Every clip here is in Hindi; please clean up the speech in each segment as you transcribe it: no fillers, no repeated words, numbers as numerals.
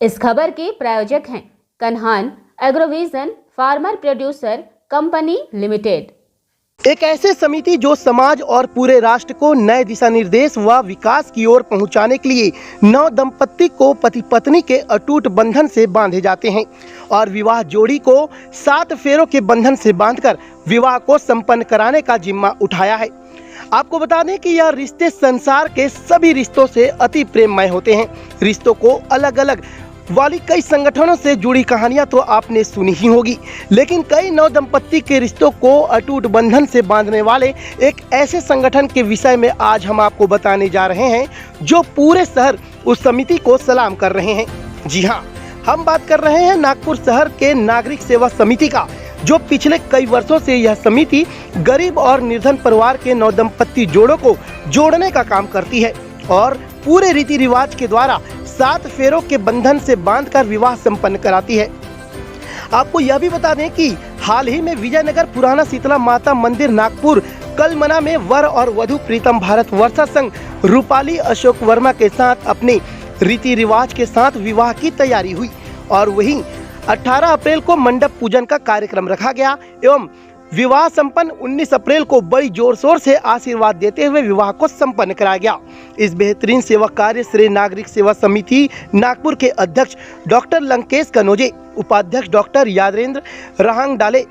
इस खबर के प्रायोजक हैं Kanhan agrovision farmer producer company limited. एक ऐसे समिति जो समाज और पूरे राष्ट्र को नए दिशा निर्देश व विकास की ओर पहुंचाने के लिए नव दंपत्ति को पति पत्नी के अटूट बंधन से बांधे जाते हैं और विवाह जोड़ी को 7 फेरों के बंधन से बांधकर विवाह को संपन्न कराने का जिम्मा उठाया है। आपको बता दें कि यह रिश्ते संसार के सभी रिश्तों से अति प्रेममय होते हैं। रिश्तों को अलग अलग वाली कई संगठनों से जुड़ी कहानियां तो आपने सुनी ही होगी, लेकिन कई नव दंपत्ति के रिश्तों को अटूट बंधन से बांधने वाले एक ऐसे संगठन के विषय में आज हम आपको बताने जा रहे हैं जो पूरे शहर उस समिति को सलाम कर रहे हैं। जी हाँ, हम बात कर रहे हैं नागपुर शहर के नागरिक सेवा समिति का, जो पिछले कई वर्षों से यह समिति गरीब और निर्धन परिवार के नव दंपत्ति जोड़ों को जोड़ने का काम करती है और पूरे रीति रिवाज के द्वारा 7 फेरों के बंधन से बांधकर विवाह संपन्न कराती है। आपको यह भी बता दें कि हाल ही में विजयनगर पुराना शीतला माता मंदिर नागपुर कलमना में वर और वधू प्रीतम भारत वर्षा संघ रूपाली अशोक वर्मा के साथ अपने रीति रिवाज के साथ विवाह की तैयारी हुई और वहीं 18 अप्रैल को मंडप पूजन का कार्यक्रम रखा गया एवं विवाह संपन्न 19 अप्रैल को बड़ी जोर शोर से आशीर्वाद देते हुए विवाह को संपन्न कराया गया। इस बेहतरीन सेवा कार्य श्री नागरिक सेवा समिति नागपुर के अध्यक्ष डॉक्टर लंकेश कनोजे, उपाध्यक्ष डॉक्टर यादवेंद्र रहांग डाले,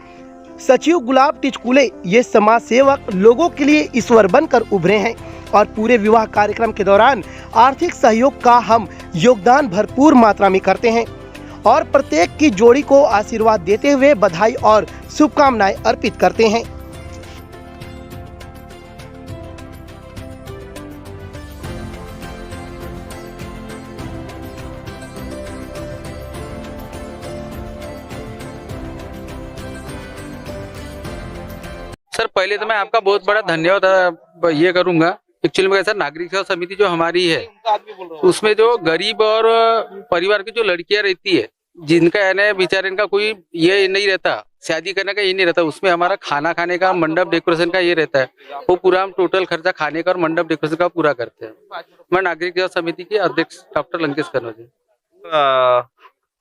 सचिव गुलाब टिचकुले, ये समाज सेवक लोगों के लिए ईश्वर बनकर उभरे हैं और पूरे विवाह कार्यक्रम के दौरान आर्थिक सहयोग का हम योगदान भरपूर मात्रा में करते हैं और प्रत्येक की जोड़ी को आशीर्वाद देते हुए बधाई और शुभकामनाएं अर्पित करते हैं। सर, पहले तो मैं आपका बहुत बड़ा धन्यवाद ये करूंगा। एक्चुअली में सर, नागरिक सेवा समिति जो हमारी है उसमें जो गरीब और परिवार की जो लड़कियां रहती है, जिनका यानी बेचारे इनका कोई ये नहीं रहता, शादी करने का ये नहीं रहता, उसमें हमारा खाना खाने का, मंडप डेकोरेशन का ये रहता है। वो पूरा हम टोटल खर्चा खाने का और मंडप डेकोरेशन का पूरा करते हैं। मैं नागरिक सेवा समिति के अध्यक्ष डॉक्टर लंकेश कनोजे।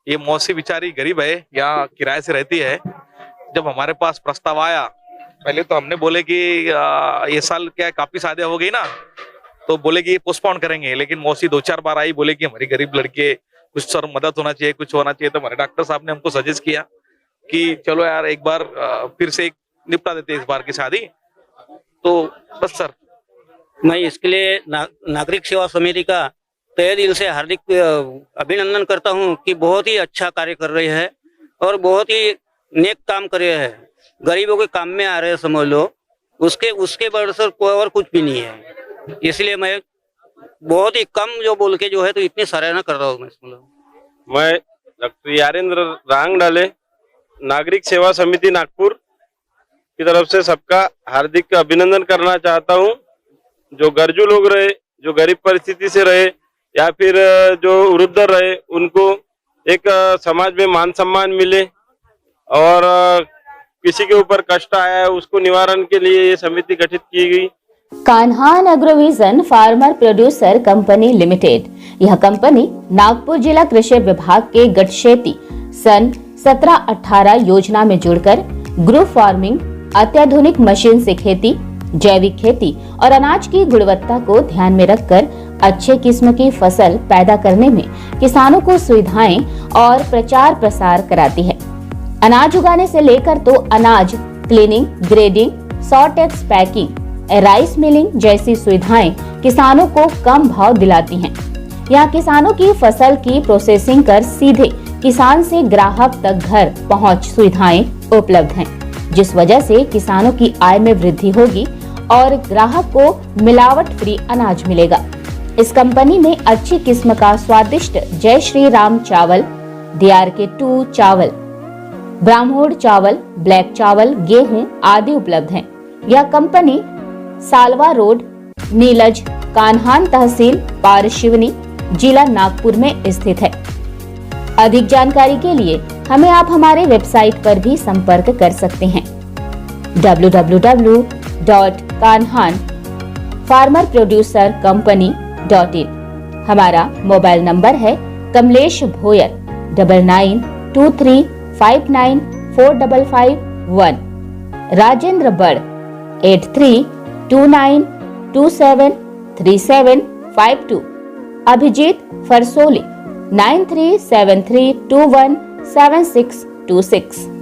ये मौसी बेचारी गरीब है, यहाँ किराए से रहती है। जब हमारे पास प्रस्ताव आया, पहले तो हमने बोले कि ये साल क्या काफी शादियां हो गई ना, तो बोले कि पोस्टपोन करेंगे, लेकिन मौसी 2-4 बार आई, बोले कि हमारी गरीब लड़के कुछ सर मदद होना चाहिए, कुछ होना चाहिए। तो हमारे डॉक्टर साहब ने हमको सजेस्ट किया कि चलो यार एक बार फिर से निपटा देते इस बार की शादी। तो बस सर, मैं इसके लिए नागरिक सेवा समिति का तहे दिल से हार्दिक अभिनंदन करता हूं कि बहुत ही अच्छा कार्य कर रहे हैं और बहुत ही नेक काम कर रहे हैं। गरीबों के काम में आ रहे हैं, समझ लो। उसके बढ़कर कोई और कुछ भी नहीं है। इसलिए मैं बहुत ही कम जो बोल के जो है तो इतनी सराहना कर रहा हूँ। मैं डॉक्टर यादवेंद्र रहांग डाले, नागरिक सेवा समिति नागपुर की तरफ से सबका हार्दिक अभिनंदन करना चाहता हूँ। जो गरजू लोग रहे, जो गरीब परिस्थिति से रहे या फिर जो वृद्ध रहे, उनको एक समाज में मान सम्मान मिले और किसी के ऊपर कष्ट आया है उसको निवारण के लिए ये समिति गठित की गई। Kanhan agrovision farmer producer company limited, यह कंपनी नागपुर जिला कृषि विभाग के गठशेती सन 17-18 योजना में जुड़कर ग्रुप फार्मिंग, अत्याधुनिक मशीन से खेती, जैविक खेती और अनाज की गुणवत्ता को ध्यान में रखकर अच्छे किस्म की फसल पैदा करने में किसानों को सुविधाएं और प्रचार प्रसार कराती है। अनाज उगाने से लेकर तो अनाज cleaning, grading, Sortex packing, rice milling जैसी सुविधाएं किसानों को कम भाव दिलाती हैं। यहाँ किसानों की फसल की प्रोसेसिंग कर सीधे किसान से ग्राहक तक घर पहुँच सुविधाएं उपलब्ध हैं, जिस वजह से किसानों की आय में वृद्धि होगी और ग्राहक को मिलावट फ्री अनाज मिलेगा। इस कंपनी में अच्छी किस्म का स्वादिष्ट जय श्री राम चावल, DRK2 चावल, ब्राह्मण चावल, ब्लैक चावल, गेहूं आदि उपलब्ध हैं। यह कंपनी सालवा रोड, नीलज, कान्हान तहसील, पारशिवनी, जिला नागपुर में स्थित है। अधिक जानकारी के लिए हमें आप हमारे वेबसाइट पर भी संपर्क कर सकते हैं www.kanhanfarmerproducercompany.in। हमारा मोबाइल नंबर है कमलेश भोयर 9923594551, राजेंद्र बड़ 8329273752, अभिजीत फरसोली 9373217626।